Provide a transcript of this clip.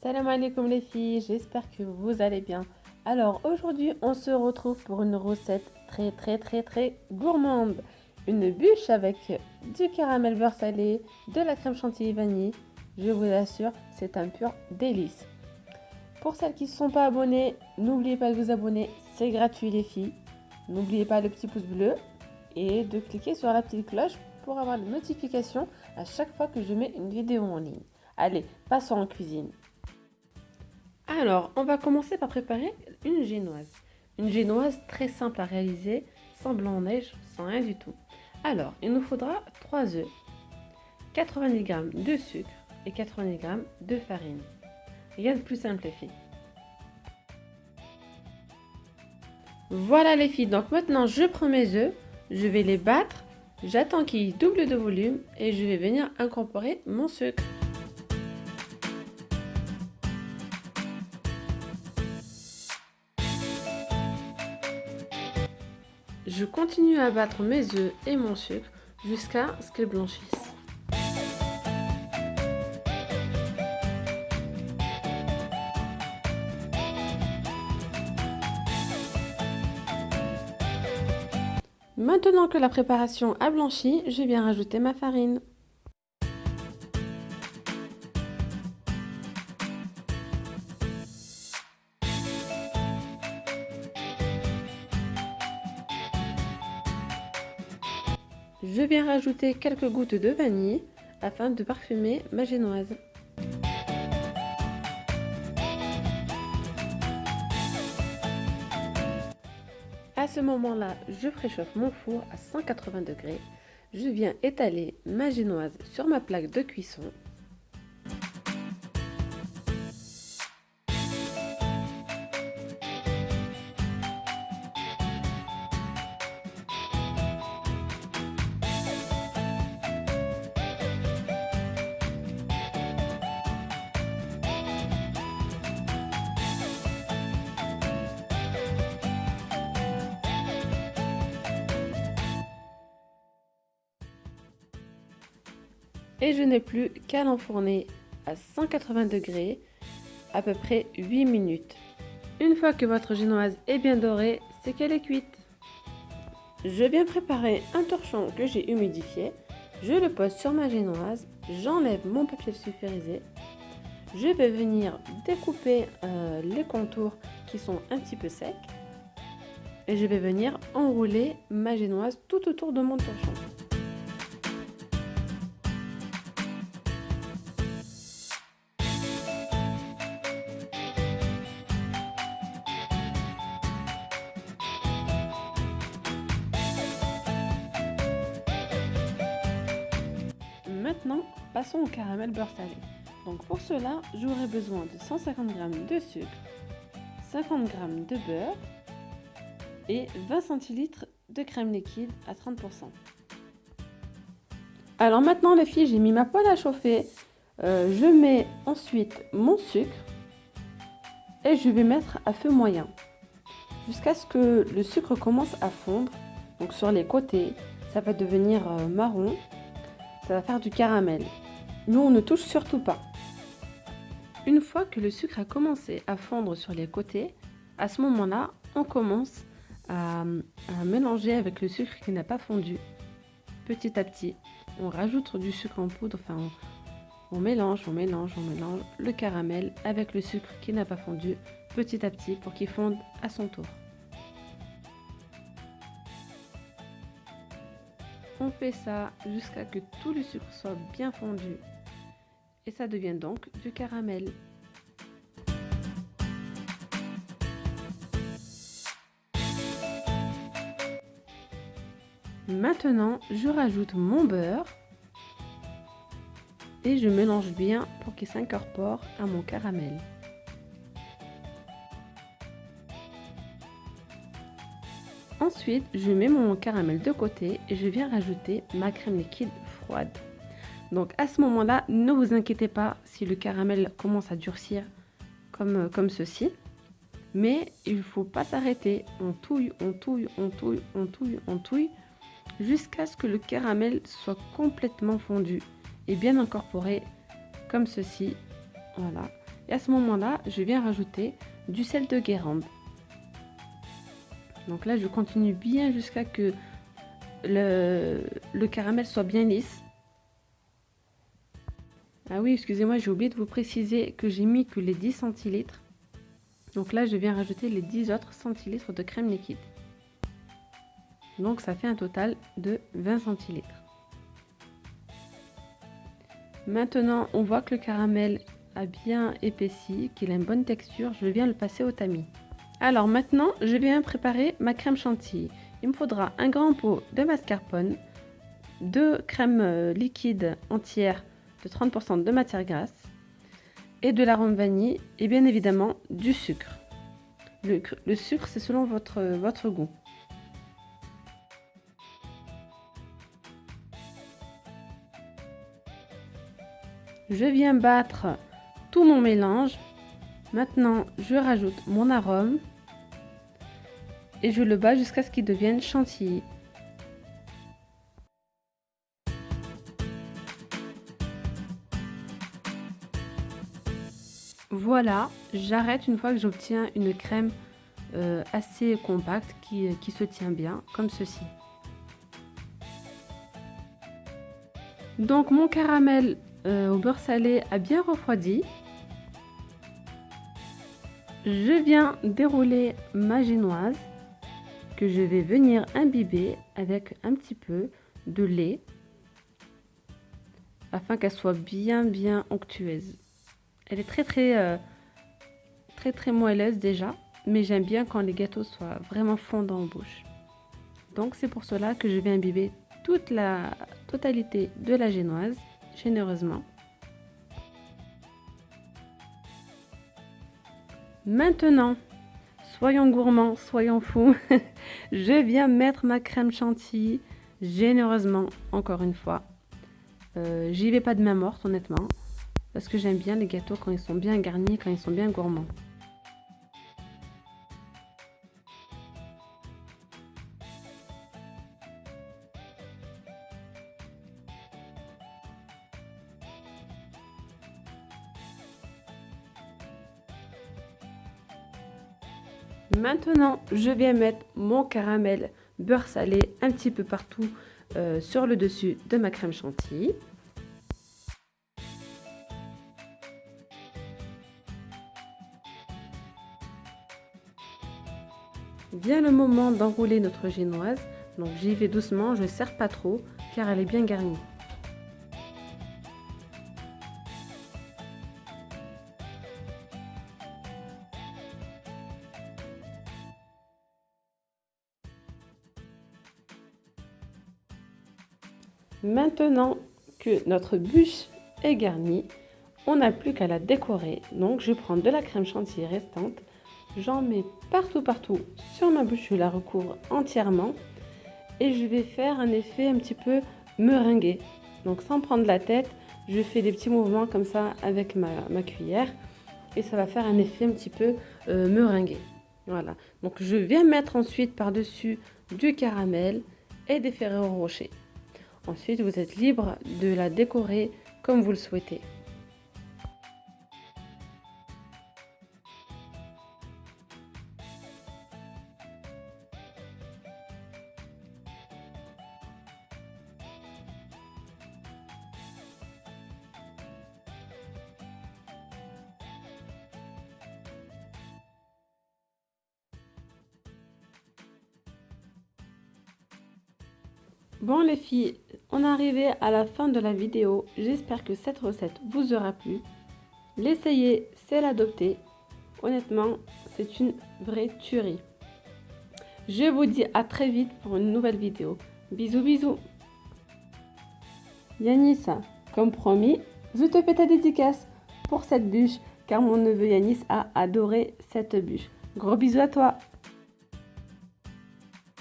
Salam alaikum les filles, j'espère que vous allez bien. Alors aujourd'hui on se retrouve pour une recette très gourmande. Une bûche avec du caramel beurre salé, de la crème chantilly vanille. Je vous assure, c'est un pur délice. Pour celles qui ne sont pas abonnées, n'oubliez pas de vous abonner, c'est gratuit les filles. N'oubliez pas le petit pouce bleu et de cliquer sur la petite cloche pour avoir des notifications à chaque fois que je mets une vidéo en ligne. Allez, passons en cuisine. Alors, on va commencer par préparer une génoise. Une génoise très simple à réaliser, sans blanc-neige, sans rien du tout. Alors, il nous faudra 3 œufs, 90 g de sucre et 90 g de farine. Rien de plus simple les filles. Voilà les filles, donc maintenant je prends mes œufs, je vais les battre, j'attends qu'ils doublent de volume et je vais venir incorporer mon sucre. Je continue à battre mes œufs et mon sucre jusqu'à ce qu'ils blanchissent. Maintenant que la préparation a blanchi, je viens rajouter ma farine. Je viens rajouter quelques gouttes de vanille afin de parfumer ma génoise. À ce moment-là, je préchauffe mon four à 180 degrés. Je viens étaler ma génoise sur ma plaque de cuisson. Et je n'ai plus qu'à l'enfourner à 180 degrés à peu près 8 minutes. Une fois que votre génoise est bien dorée, c'est qu'elle est cuite. Je viens préparer un torchon que j'ai humidifié. Je le pose sur ma génoise, j'enlève mon papier sulfurisé. Je vais venir découper les contours qui sont un petit peu secs. Et je vais venir enrouler ma génoise tout autour de mon torchon. Maintenant, passons au caramel beurre salé. Donc pour cela, j'aurai besoin de 150 g de sucre, 50 g de beurre et 20 centilitres de crème liquide à 30%. Alors maintenant les filles, j'ai mis ma poêle à chauffer. Je mets ensuite mon sucre et je vais mettre à feu moyen jusqu'à ce que le sucre commence à fondre. Donc sur les côtés, ça va devenir marron. Ça va faire du caramel. Nous, on ne touche surtout pas. Une fois que le sucre a commencé à fondre sur les côtés, à ce moment-là, on commence à mélanger avec le sucre qui n'a pas fondu. Petit à petit, on rajoute du sucre en poudre, enfin on mélange le caramel avec le sucre qui n'a pas fondu petit à petit pour qu'il fonde à son tour. On fait ça jusqu'à ce que tout le sucre soit bien fondu et ça devient donc du caramel. Maintenant, je rajoute mon beurre et je mélange bien pour qu'il s'incorpore à mon caramel. Ensuite, je mets mon caramel de côté et je viens rajouter ma crème liquide froide. Donc à ce moment-là, ne vous inquiétez pas si le caramel commence à durcir comme ceci. Mais il ne faut pas s'arrêter. On touille jusqu'à ce que le caramel soit complètement fondu et bien incorporé comme ceci. Voilà. Et Et à ce moment-là, je viens rajouter du sel de Guérande. Donc là, je continue bien jusqu'à que le caramel soit bien lisse. Ah oui, excusez-moi, j'ai oublié de vous préciser que j'ai mis que les 10 centilitres. Donc là, je viens rajouter les 10 autres centilitres de crème liquide. Donc ça fait un total de 20 centilitres. Maintenant, on voit que le caramel a bien épaissi, qu'il a une bonne texture. Je viens le passer au tamis. Alors maintenant, je viens préparer ma crème chantilly. Il me faudra un grand pot de mascarpone, 2 crèmes liquides entières de 30% de matière grasse et de l'arôme vanille et bien évidemment du sucre. Le sucre, c'est selon votre goût. Je viens battre tout mon mélange. Maintenant, je rajoute mon arôme et je le bats jusqu'à ce qu'il devienne chantilly. Voilà, j'arrête une fois que j'obtiens une crème assez compacte qui se tient bien, comme ceci. Donc mon caramel au beurre salé a bien refroidi. Je viens dérouler ma génoise que je vais venir imbiber avec un petit peu de lait afin qu'elle soit bien onctueuse. Elle est très moelleuse déjà, mais j'aime bien quand les gâteaux soient vraiment fondants en bouche. Donc c'est pour cela que je vais imbiber toute la totalité de la génoise généreusement. Maintenant, soyons gourmands, soyons fous. Je viens mettre ma crème chantilly généreusement, encore une fois. J'y vais pas de main morte honnêtement, parce que j'aime bien les gâteaux quand ils sont bien garnis, quand ils sont bien gourmands. Maintenant, je viens mettre mon caramel beurre salé un petit peu partout sur le dessus de ma crème chantilly. Vient le moment d'enrouler notre génoise, donc j'y vais doucement, je ne serre pas trop car elle est bien garnie. Maintenant que notre bûche est garnie, on n'a plus qu'à la décorer. Donc je prends de la crème chantilly restante, j'en mets partout sur ma bûche, je la recouvre entièrement et je vais faire un effet un petit peu meringué. Donc sans prendre la tête, je fais des petits mouvements comme ça avec ma cuillère et ça va faire un effet un petit peu meringué. Voilà, donc je viens mettre ensuite par-dessus du caramel et des Ferrero Rocher. Ensuite, vous êtes libre de la décorer comme vous le souhaitez. Bon les filles, on est arrivé à la fin de la vidéo. J'espère que cette recette vous aura plu. L'essayer, c'est l'adopter. Honnêtement, c'est une vraie tuerie. Je vous dis à très vite pour une nouvelle vidéo. Bisous. Yanis, comme promis, je te fais ta dédicace pour cette bûche car mon neveu Yanis a adoré cette bûche. Gros bisous à toi.